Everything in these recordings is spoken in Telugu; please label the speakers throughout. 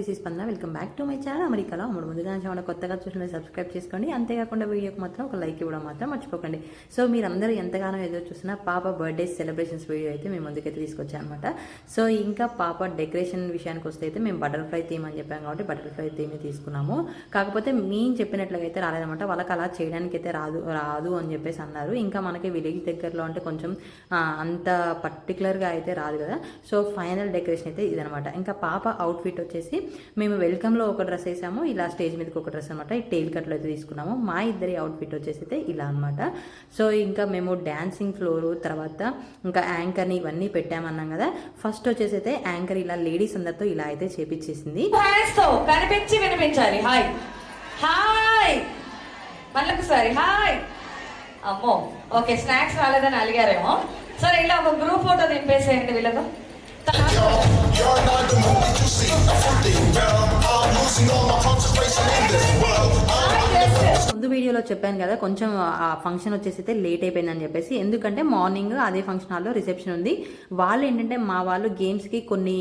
Speaker 1: దిస్ ఈస్ స్పందన. Welcome back to my channel అమెరికాలో అమ్ముడు. ముందుగా ఏమైనా కొత్తగా చూసిన సబ్స్క్రైబ్ చేసుకోండి. అంతేకాకుండా వీడియోకి మాత్రం ఒక లైక్ ఇవ్వడం మాత్రం మర్చిపోకండి. సో మీరందరూ ఎంతగానో ఎదురు చూసిన పాప బర్త్డే సెలబ్రేషన్స్ వీడియో అయితే మేము ముందుకైతే తీసుకొచ్చాను అనమాట. సో ఇంకా పాప డెకరేషన్ విషయానికి వస్తే అయితే మేము బటర్ఫ్లై థీమ్ అని చెప్పాం కాబట్టి బటర్ఫ్లై థీమ్ తీసుకున్నాము. కాకపోతే మేము చెప్పినట్లుగా అయితే రాలేదన్నమాట. వాళ్ళకి అలా చేయడానికి అయితే రాదు అని చెప్పేసి అన్నారు. ఇంకా మనకి విలేజ్ దగ్గరలో అంటే కొంచెం అంత పర్టికులర్గా అయితే రాదు కదా. సో ఫైనల్ డెకరేషన్ అయితే ఇదనమాట. ఇంకా పాప అవుట్ఫిట్ వచ్చేసి మేము వెల్కమ్లో ఒక డ్రెస్ వేసాము, ఇలా స్టేజ్ మీదకి ఒక డ్రెస్ అనమాట. ఈ టెయిల్ కట్లో అయితే తీసుకున్నాము. మా ఇద్దరి అవుట్ఫిట్ వచ్చేసి అయితే ఇలా అనమాట. సో ఇంకా మేము డాన్సింగ్ ఫ్లోరు తర్వాత ఇంకా యాంకర్ని ఇవన్నీ పెట్టామన్నాం కదా. ఫస్ట్ వచ్చేసి అయితే యాంకర్ ఇలా లేడీస్ అందరితో ఇలా అయితే చేపించేసింది.
Speaker 2: కనిపించి వినిపించాలి. హాయ్ హాయ్ మళ్ళొకసారి హాయ్. అమ్మో ఓకే, స్నాక్స్ రాలేదని అలిగారేమో. సరే ఇలా ఒక గ్రూప్ ఫోటో దింపేసేయండి వీళ్ళతో.
Speaker 1: ముందు వీడియోలో చెప్పాను కదా, కొంచెం ఆ ఫంక్షన్ వచ్చేసి అయితే లేట్ అయిపోయిందని చెప్పేసి. ఎందుకంటే మార్నింగ్ అదే ఫంక్షన్ హాల్లో రిసెప్షన్ ఉంది. వాళ్ళు ఏంటంటే మా వాళ్ళు గేమ్స్కి కొన్ని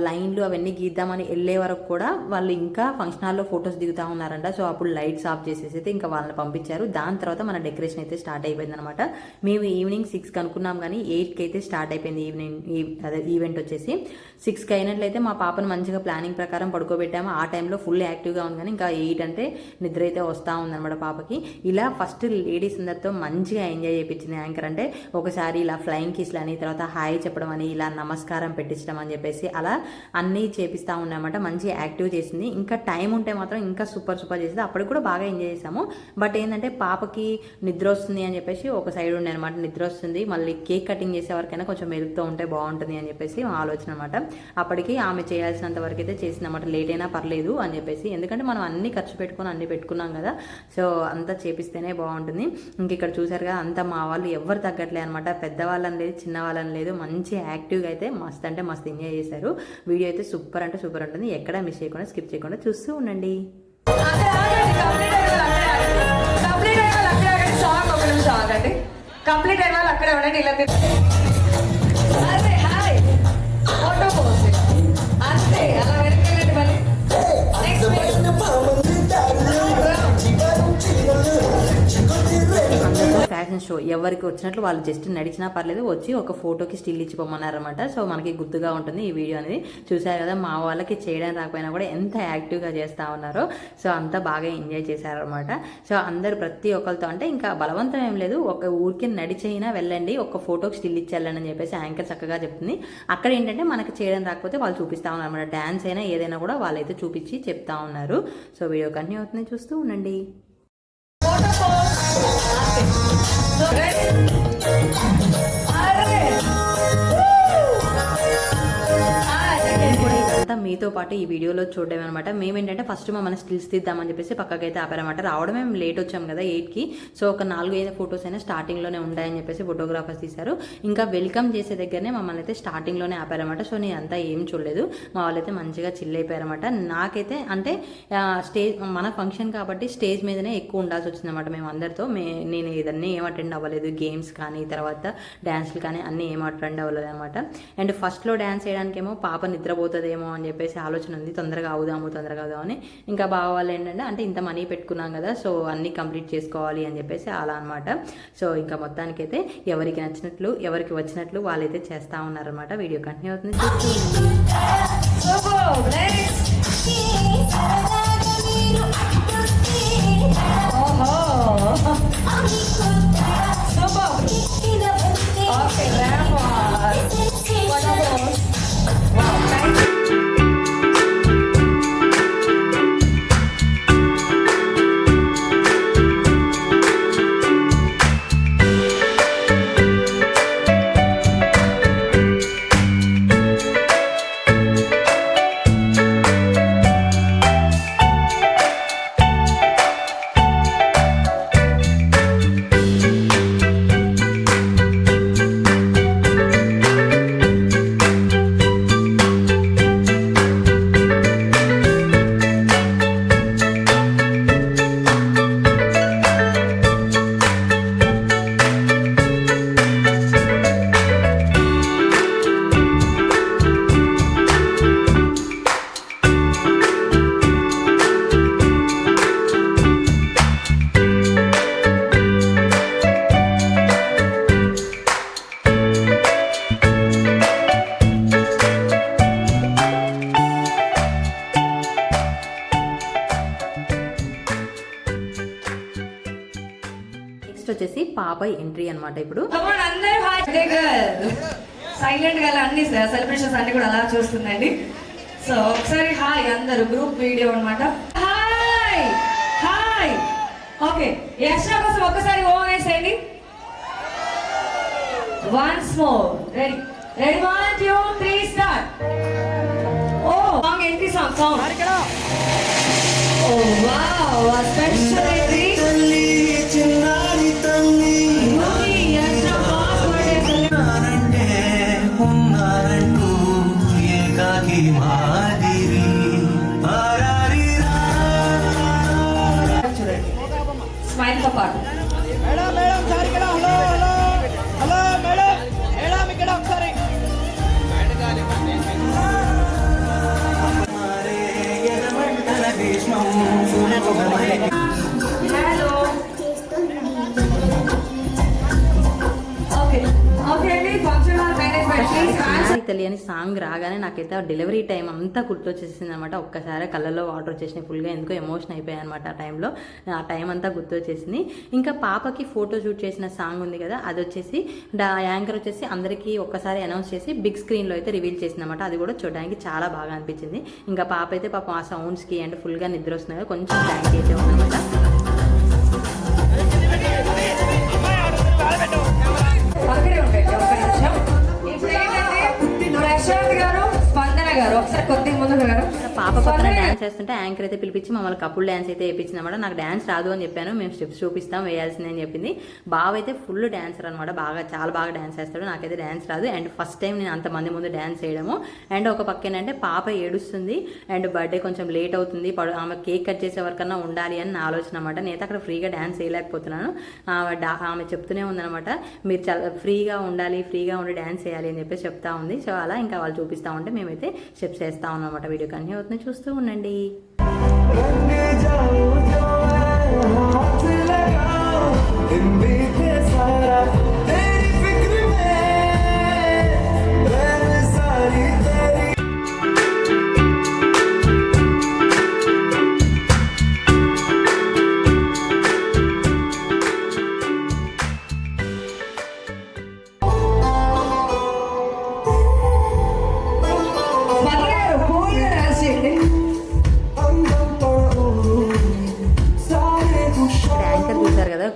Speaker 1: లైన్లు అవన్నీ గీద్దామని వెళ్ళే వరకు కూడా వాళ్ళు ఇంకా ఫంక్షన్ హాల్లో ఫొటోస్ దిగుతూ ఉన్నారంట. సో అప్పుడు లైట్స్ ఆఫ్ చేసేసి అయితే ఇంకా వాళ్ళని పంపించారు. దాని తర్వాత మన డెకరేషన్ అయితే స్టార్ట్ అయిపోయింది అనమాట. మేము ఈవినింగ్ 6కి అనుకున్నాం కానీ 8కి అయితే స్టార్ట్ అయిపోయింది ఈవెంట్ వచ్చేసి. 6కి అయినట్లయితే మా పాపను మంచిగా ప్లానింగ్ ప్రకారం పడుకోబెట్టాము. ఆ టైంలో ఫుల్ యాక్టివ్గా ఉంది కానీ ఇంకా 8 అంటే నిద్ర అయితే వస్తూ ఉందన్నమాట పాపకి. ఇలా ఫస్ట్ లేడీస్ అందరితో మంచిగా ఎంజాయ్ చేయించింది యాంకర్. అంటే ఒకసారి ఇలా ఫ్లయింగ్ కిస్లు అని, తర్వాత హాయ్ చెప్పడం అని, ఇలా నమస్కారం పెట్టించడం అని చెప్పేసి అలా అన్నీ చేపిస్తూ ఉన్నాయన్నమాట. మంచి యాక్టివ్ చేసింది. ఇంకా టైం ఉంటే మాత్రం ఇంకా సూపర్ చేసింది. అప్పటికి కూడా బాగా ఎంజాయ్ చేసాము. బట్ ఏంటంటే పాపకి నిద్ర వస్తుంది అని చెప్పేసి ఒక సైడ్ ఉండే అనమాట. నిద్ర వస్తుంది, మళ్ళీ కేక్ కటింగ్ చేసే వరకైనా కొంచెం మెరుగుతూ ఉంటే బాగుంటుంది అని చెప్పేసి మా ఆలోచన అనమాట. అప్పటికి ఆమె చేయాల్సినంత వరకు అయితే చేసిందన్నమాట. లేట్ అయినా పర్లేదు అని చెప్పేసి, ఎందుకంటే మనం అన్ని ఖర్చు పెట్టుకొని అన్ని పెట్టుకున్నాం కదా. సో అంతా చేపిస్తేనే బాగుంటుంది. ఇంక ఇక్కడ చూసారు కదా, అంతా మా వాళ్ళు ఎవరు తగ్గట్లేదు అనమాట. పెద్దవాళ్ళని లేదు, చిన్న వాళ్ళని లేదు, మంచి యాక్టివ్గా అయితే మస్తు అంటే మస్తు ఎంజాయ్ చేశారు. వీడియో అయితే సూపర్ అంటే సూపర్ ఉంటుంది. ఎక్కడ మిస్ చేయకుండా స్కిప్ చేయకుండా చూస్తూ ఉండండి.
Speaker 2: కంప్లీట్ అయిన వాళ్ళు అక్కడే ఉండండి. ఇలా హాయ్ ఫోటో పోస్ట్ అంతే, అలా వెనకెళ్ళండి. మళ్ళీ
Speaker 1: ఫ్యాషన్ షో ఎవరికి వచ్చినట్లు వాళ్ళు జస్ట్ నడిచినా పర్లేదు, వచ్చి ఒక ఫోటోకి స్టిల్ ఇచ్చిపోమన్నారనమాట. సో మనకి గుర్తుగా ఉంటుంది ఈ వీడియో అనేది. చూసారు కదా, మా వాళ్ళకి చేయడం రాకపోయినా కూడా ఎంత యాక్టివ్గా చేస్తూ ఉన్నారో. సో అంతా బాగా ఎంజాయ్ చేశారనమాట. సో అందరు ప్రతి ఒక్కరితో అంటే ఇంకా బలవంతం ఏం లేదు, ఒక ఊరికి నడిచైనా వెళ్ళండి, ఒక ఫోటోకి స్టిల్ ఇచ్చేయాలని అని చెప్పేసి యాంకర్ చక్కగా చెప్తుంది. అక్కడ ఏంటంటే మనకి చేయడం రాకపోతే వాళ్ళు చూపిస్తూ ఉన్నారు అనమాట. డ్యాన్స్ అయినా ఏదైనా కూడా వాళ్ళైతే చూపించి చెప్తా ఉన్నారు. సో వీడియో కంటిన్యూ అవుతుంది, చూస్తూ ఉండండి. ఇదంతా మీతో పాటు ఈ వీడియోలో చూడడం అనమాట. మేమేంటంటే ఫస్ట్ మమ్మల్ని స్టిల్స్ తీద్దామని చెప్పేసి పక్కకైతే ఆపారనమాట. రావడం మేము లేట్ వచ్చాం కదా 8కి. సో ఒక 4-5 ఫొటోస్ అయినా స్టార్టింగ్లోనే ఉంటాయని చెప్పేసి ఫోటోగ్రాఫర్స్ తీశారు. ఇంకా వెల్కమ్ చేసే దగ్గరనే మమ్మల్ని అయితే స్టార్టింగ్లోనే ఆపారనమాట. సో నేను అంతా ఏం చూడలేదు, మా వాళ్ళైతే మంచిగా చిల్ అయిపోయారనమాట. నాకైతే అంటే స్టేజ్ మన ఫంక్షన్ కాబట్టి స్టేజ్ మీదనే ఎక్కువ ఉండాల్సి వచ్చిందన్నమాట. మేము అందరితో నేను ఇదన్నీ ఏం అటెండ్ అవ్వలేదు. గేమ్స్ కానీ తర్వాత డ్యాన్స్లు కానీ అన్నీ ఏం అటెండ్ అవ్వలేదు అనమాట. అండ్ ఫస్ట్లో డ్యాన్స్ చేయడానికేమో పాప నిద్రపోతుందేమో అని చెప్పేసి ఆలోచన ఉంది. తొందరగా అవుదాము అని. ఇంకా బావ వాళ్ళు ఏంటంటే అంటే ఇంత మనీ పెట్టుకున్నాం కదా, సో అన్నీ కంప్లీట్ చేసుకోవాలి అని చెప్పేసి అలా అనమాట. సో ఇంకా మొత్తానికైతే ఎవరికి నచ్చినట్లు ఎవరికి వచ్చినట్లు వాళ్ళైతే చేస్తూ ఉన్నారనమాట. వీడియో కంటిన్యూ అవుతుంది. నెక్స్ట్ వచ్చేసి పాప ఎంట్రీ అన్నమాట. ఇప్పుడు
Speaker 2: అందరూ సైలెంట్ గా అన్ని సెలబ్రేషన్స్ అన్ని కూడా అలా చూస్తుందండి. సో ఒకసారి హాయ్ అందరూ, గ్రూప్ వీడియో అన్నమాట. Hi hi. ఓకే, యక్షణ కోసం ఒక్కసారి ఓ అనేసేయండి. Once more. Ready ready 1 2 3 start. ఓ song entry song. Oh wow, a special entry. Smile తో పాటు
Speaker 3: మేడం సార్ ఇక్కడ హలో మేడం ఇక్కడ ఒకసారి
Speaker 2: హలో. ఓకే ఓకే అండి, ఫంక్షన్ హాల్ మేనేజ్మెంట్
Speaker 1: తెలియని సాంగ్ రాగానే నాకైతే ఆ డెలివరీ టైం అంతా గుర్తొచ్చేసింది అనమాట. ఒక్కసారి కళ్ళల్లో వాటర్ వచ్చేసినాయి, ఫుల్గా ఎందుకో ఎమోషన్ అయిపోయాయి అనమాట. ఆ టైంలో ఆ టైం అంతా గుర్తొచ్చేసింది. ఇంకా పాపకి ఫోటో షూట్ చేసిన సాంగ్ ఉంది కదా, అది వచ్చేసి యాంకర్ వచ్చేసి అందరికీ ఒక్కసారి అనౌన్స్ చేసి బిగ్ స్క్రీన్లో అయితే రివీల్ చేసిందన్నమాట. అది కూడా చూడడానికి చాలా బాగా అనిపించింది. ఇంకా పాప అయితే పాపం ఆ సౌండ్స్కి అండ్ ఫుల్గా నిద్ర వస్తుంది కదా, కొంచెం థ్యాంక్ అయితే ఉందన్నమాట.
Speaker 2: పక్కనే ఉంటాయి ఒక్క నిమిషం. ఇప్పుడు ఏంటంటే ప్రశాంత్ గారు, స్పందన గారు ఒకసారి కొద్దిగా ముందుకు గారు.
Speaker 1: పాప పక్కన డాన్స్ చేస్తుంటే యాంకర్ అయితే పిలిపించి మమ్మల్ని కపుల్ డాన్స్ అయితే వేయించింది అనమాట. నాకు డాన్స్ రాదు అని చెప్పాను, మేము స్టెప్స్ చూపిస్తాం వేయాల్సిందే అని చెప్పింది. బావ అయితే ఫుల్ డాన్సర్ అనమాట, చాలా బాగా డాన్స్ చేస్తాడు. నాకైతే డాన్స్ రాదు, అండ్ ఫస్ట్ టైం నేను అంతమంది ముందు డాన్స్ చేయడము. అండ్ ఒక పక్క ఏంటంటే పాప ఏడుస్తుంది అండ్ బర్త్డే కొంచెం లేట్ అవుతుంది, ఆమె కేక్ కట్ చేసే వరకన్నా ఉండాలి అని నా ఆలోచన అనమాట. నేనైతే అక్కడ ఫ్రీగా డాన్స్ చేయలేకపోతున్నాను. ఆమె చెప్తూనే ఉందనమాట, మీరు చాలా ఫ్రీగా ఉండాలి, ఫ్రీగా ఉండి డాన్స్ చేయాలి అని చెప్పేసి చెప్తా ఉంది. సో అలా ఇంకా వాళ్ళు చూపిస్తూ ఉంటే మేమైతే స్టెప్స్ వేస్తూ ఉన్నాం అనమాట. వీడియో కంటిన్యూ అవుతుంది, చూస్తూ ఉండండి.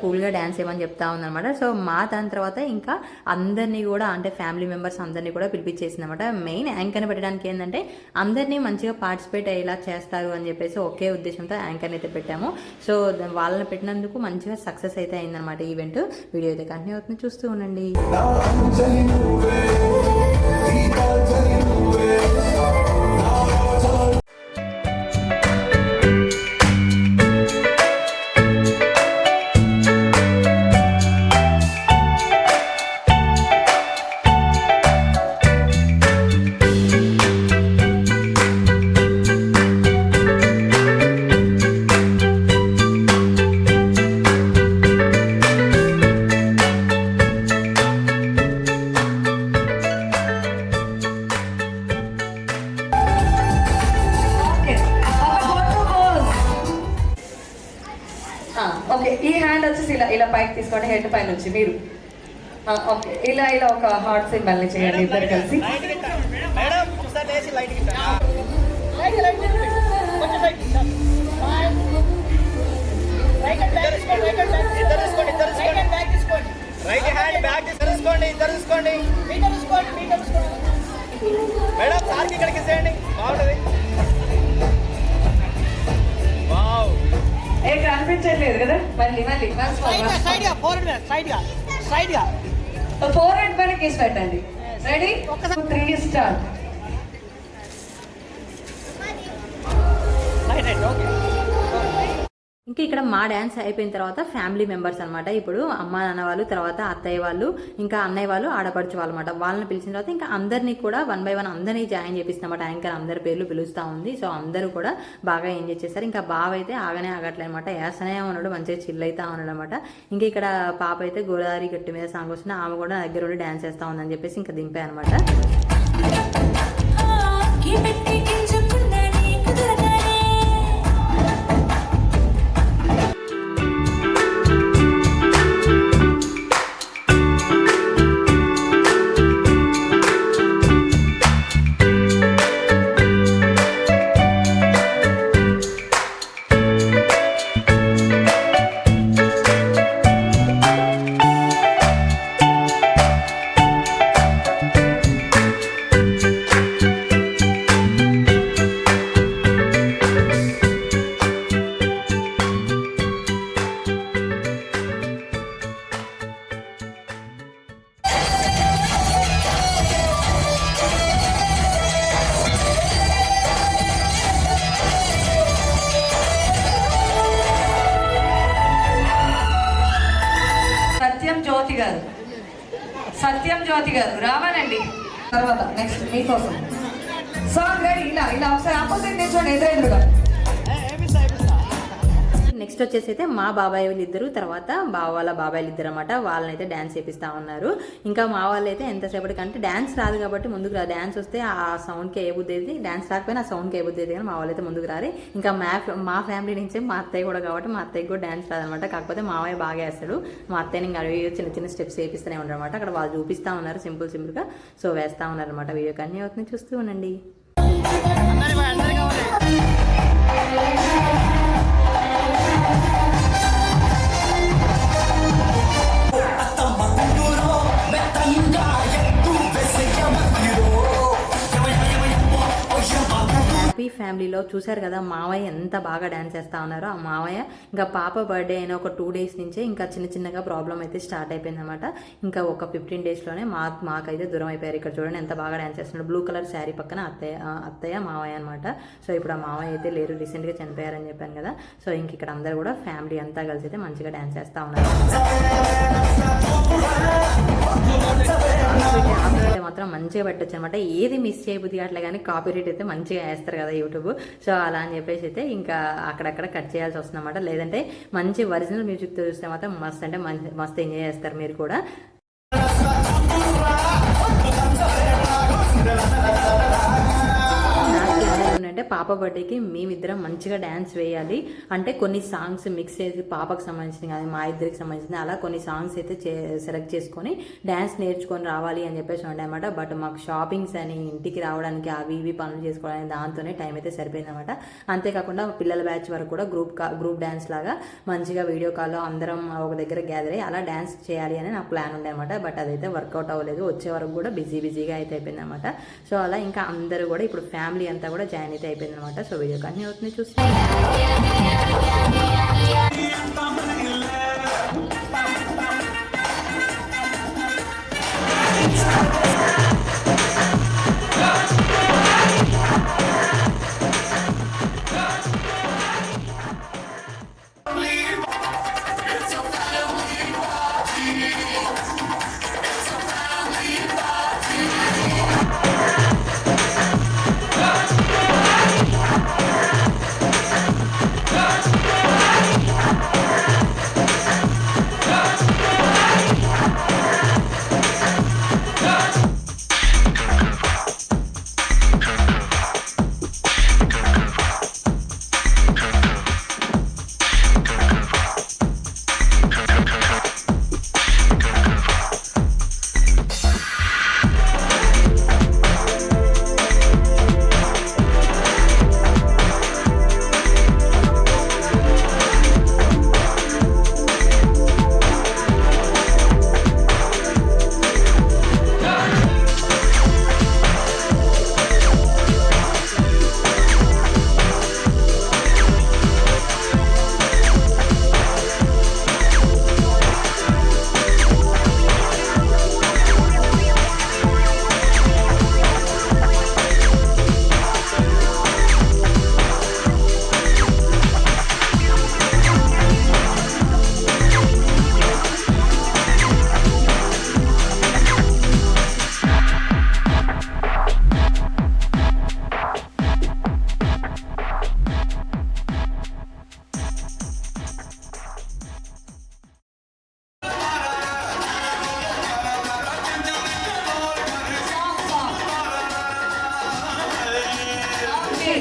Speaker 1: కూల్గా డ్యాన్స్ ఏమని చెప్తా ఉందన్నమాట. సో మా దాని తర్వాత ఇంకా అందరినీ కూడా అంటే ఫ్యామిలీ మెంబర్స్ అందరినీ కూడా పిలిపించేసింది అనమాట. మెయిన్ యాంకర్ని పెట్టడానికి ఏంటంటే అందరినీ మంచిగా పార్టిసిపేట్ అయ్యేలా చేస్తారు అని చెప్పేసి ఒకే ఉద్దేశంతో యాంకర్ని అయితే పెట్టాము. సో వాళ్ళని పెట్టినందుకు మంచిగా సక్సెస్ అయితే అయిందనమాట ఈవెంట్. వీడియో అయితే కంటిన్యూ అవుతుంది, చూస్తూ ఉండండి.
Speaker 2: ఓకే, ఈ హ్యాండ్ వచ్చేసి ఇలా ఇలా పైకి తీసుకోండి, హెడ్ పైన నుంచి మీరు. ఓకే, ఇలా ఇలా ఒక హార్ట్ సింబల్ ని చేయండి ఇద్దరు కలిసి.
Speaker 3: మేడం సార్కి ఇక్కడికి చేయండి, బాగుంటుంది.
Speaker 2: ఏ కనిపించట్లేదు కదా, మళ్ళీ మళ్ళీ ఫోర్ హెడ్ పైన కేసు పెట్టండి. Ready, 3 start.
Speaker 1: ఇంకా ఇక్కడ మా డ్యాన్స్ అయిపోయిన తర్వాత ఫ్యామిలీ మెంబర్స్ అనమాట. ఇప్పుడు అమ్మ నాన్న వాళ్ళు, తర్వాత అత్తయ్య వాళ్ళు, ఇంకా అన్నయ్య వాళ్ళు, ఆడపడుచు వాళ్ళు అనమాట. వాళ్ళని పిలిచిన తర్వాత ఇంకా అందరినీ కూడా 1 by 1 అందరినీ జాయిన్ చేపిస్తామన్నమాట. యాంకర్ అందరి పేర్లు పిలుస్తూ ఉంది. సో అందరూ కూడా బాగా ఎంజాయ్ చేస్తారు. ఇంకా బావ అయితే ఆగనే ఆగట్లే అనమాట, వేస్తనే ఉన్నాడు, మంచిగా చిల్ అవుతా ఉన్నాడు అనమాట. ఇంకా ఇక్కడ పాప అయితే గోదావరి గట్టి మీద సాంగ్ వస్తుంది, ఆమె కూడా దగ్గర ఉండి డ్యాన్స్ చేస్తా ఉందని చెప్పేసి ఇంకా దింపే అనమాట.
Speaker 2: గారు, సత్యం జ్యోతి గారు రావాలండి. తర్వాత నెక్స్ట్ మీకోసం సాంగ్ రెడీ. ఇలా ఒకసారి ఆపోజిట్ నిల్చోండి ఎదురెదురుగా.
Speaker 3: ఏమిస్తా
Speaker 1: నెక్స్ట్ వచ్చేసి అయితే మా బాబాయ్ వాళ్ళు ఇద్దరు, తర్వాత బావ వాళ్ళ బాబాయ్లు ఇద్దరు అనమాట. వాళ్ళనైతే డ్యాన్స్ చేపిస్తూ ఉన్నారు. ఇంకా మా వాళ్ళు అయితే ఎంతసేపటికి అంటే డ్యాన్స్ రాదు కాబట్టి ముందుకు రాదు. డ్యాన్స్ వస్తే ఆ సౌండ్కి ఏ బుద్ధి అయితే, డ్యాన్స్ రాకపోయినా ఆ సౌండ్కి ఏ బుద్ధి అయితే, కానీ మా వాళ్ళు అయితే ముందుకు రారు. ఇంకా మా ఫ్యామిలీ నుంచి మా అత్తయ్య కూడా కాబట్టి మా అత్తయ్యకి కూడా డ్యాన్స్ రాదనమాట. కాకపోతే మావయ్య బాగా వేస్తాడు. మా అత్తయ్యని ఇంకా అవి చిన్న చిన్న స్టెప్స్ వేపిస్తూనే ఉంటారు అనమాట. అక్కడ వాళ్ళు చూపిస్తూ ఉన్నారు సింపుల్గా. సో వేస్తూ ఉన్నారు అనమాట. వీడియో కన్నీ అవుతుంది, చూస్తూ ఉండండి.
Speaker 3: అందరి కావాలి.
Speaker 1: హ్యాపీ ఫ్యామిలీలో చూశారు కదా మావయ్య ఎంత బాగా డ్యాన్స్ చేస్తా ఉన్నారో. ఆ మావయ్య ఇంకా పాప బర్త్డే అయిన ఒక 2 days నుంచే ఇంకా చిన్నగా ప్రాబ్లం అయితే స్టార్ట్ అయిపోయింది అనమాట. ఇంకా ఒక 15 daysలోనే మాకైతే దూరం అయిపోయారు. ఇక్కడ చూడండి ఎంత బాగా డ్యాన్స్ చేస్తున్నాడు. బ్లూ కలర్ శారీ పక్కన అత్తయ్య మావయ్య అనమాట. సో ఇప్పుడు ఆ మావయ్య అయితే లేరు, రీసెంట్గా చనిపోయారని చెప్పాను కదా. సో ఇంక ఇక్కడ అందరూ కూడా ఫ్యామిలీ అంతా కలిసి అయితే మంచిగా డ్యాన్స్ చేస్తూ ఉన్నారు. అయితే మాత్రం మంచిగా పెట్టచ్చు అనమాట. ఏది మిస్ చేయబుద్ది అట్లా కానీ కాపీరైట్ అయితే మంచిగా వేస్తారు కదా యూట్యూబ్. సో అలా అని చెప్పేసి అయితే ఇంకా అక్కడక్కడ కట్ చేయాల్సి వస్తుంది అనమాట. లేదంటే మంచి ఒరిజినల్ మ్యూజిక్తో చూస్తే మాత్రం మస్త్ అంటే మస్తు ఎంజాయ్ చేస్తారు మీరు కూడా. అంటే పాప బర్త్డేకి మేమిద్దరం మంచిగా డ్యాన్స్ వేయాలి అంటే కొన్ని సాంగ్స్ మిక్స్ చేసి పాపకు సంబంధించిన కానీ మా ఇద్దరికి సంబంధించిన అలా కొన్ని సాంగ్స్ అయితే సెలెక్ట్ చేసుకొని డ్యాన్స్ నేర్చుకొని రావాలి అని చెప్పేసి ఉండే అనమాట. బట్ మాకు షాపింగ్స్ అని ఇంటికి రావడానికి అవి ఇవి పనులు చేసుకోవడానికి దాంతోనే టైం అయితే సరిపోయింది అనమాట. అంతేకాకుండా పిల్లల బ్యాచ్ వరకు కూడా గ్రూప్ డ్యాన్స్ లాగా మంచిగా వీడియో కాల్లో అందరం ఒక దగ్గర గ్యాదర్ అయ్యి అలా డ్యాన్స్ చేయాలి అని నాకు ప్లాన్ ఉండే అనమాట. బట్ అదైతే వర్కౌట్ అవ్వలేదు. వచ్చే వరకు కూడా బిజీగా అయితే అయిపోయింది అనమాట. సో అలా ఇంకా అందరూ కూడా ఇప్పుడు ఫ్యామిలీ అంతా కూడా జాయిన్ అయితే అయిపోయింది అనమాట. సో వీడియో కానీ అవుతుంది, చూస్తే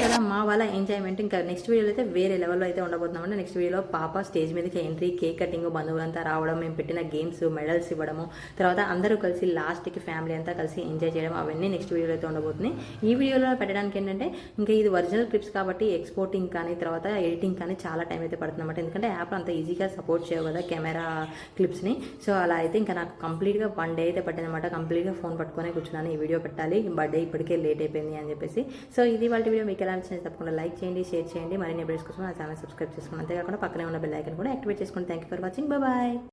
Speaker 1: కదా మా వాళ్ళ ఎంజాయ్మెంట్ ఇంకా నెక్స్ట్ వీడియోలో అయితే వేరే లెవెల్లో అయితే ఉండబోతున్నామంటే నెక్స్ట్ వీడియోలో పాప స్టేజ్ మీదకి ఎంట్రీ, కేక్ కటింగ్, బంధువులంతా రావడం, మేము పెట్టిన గేమ్స్, మెడల్స్ ఇవ్వడము, తర్వాత అందరూ కలిసి లాస్ట్కి ఫ్యామిలీ అంతా కలిసి ఎంజాయ్ చేయడం, అవన్నీ నెక్స్ట్ వీడియోలో అయితే ఉండబోతున్నాయి. ఈ వీడియోలో పెట్టడానికి ఏంటంటే ఇంకా ఇది ఒరిజినల్ క్లిప్స్ కాబట్టి ఎక్స్పోర్టింగ్ కానీ తర్వాత ఎడిటింగ్ కానీ చాలా టైం అయితే పడుతుంది అనమాట. ఎందుకంటే యాప్ అంత ఈజీగా సపోర్ట్ చేయవు కదా కెమెరా క్లిప్స్ని. సో అలా అయితే ఇంకా నాకు కంప్లీట్గా 1 day అయితే పట్టిందనమాట. కంప్లీట్గా ఫోన్ పట్టుకొని కూర్చున్నాను ఈ వీడియో పెట్టాలి, బర్త్డే ఇప్పటికే లేట్ అయిపోయింది అని చెప్పేసి. సో ఇది వాళ్ళ వీడియో. మీకు ఎలా నచ్చింది తప్పకుండా లైక్ చేయండి, షేర్ చేయండి, మరిన్ని అప్డేట్స్ కోసం నా ఛానల్ సబ్స్క్రైబ్ చేసుకోండి. అంతేకాకుండా పక్కనే ఉన్న బెల్ ఐకాన్ కూడా యాక్టివేట్ చేసుకోండి. Thank you for watching. Bye.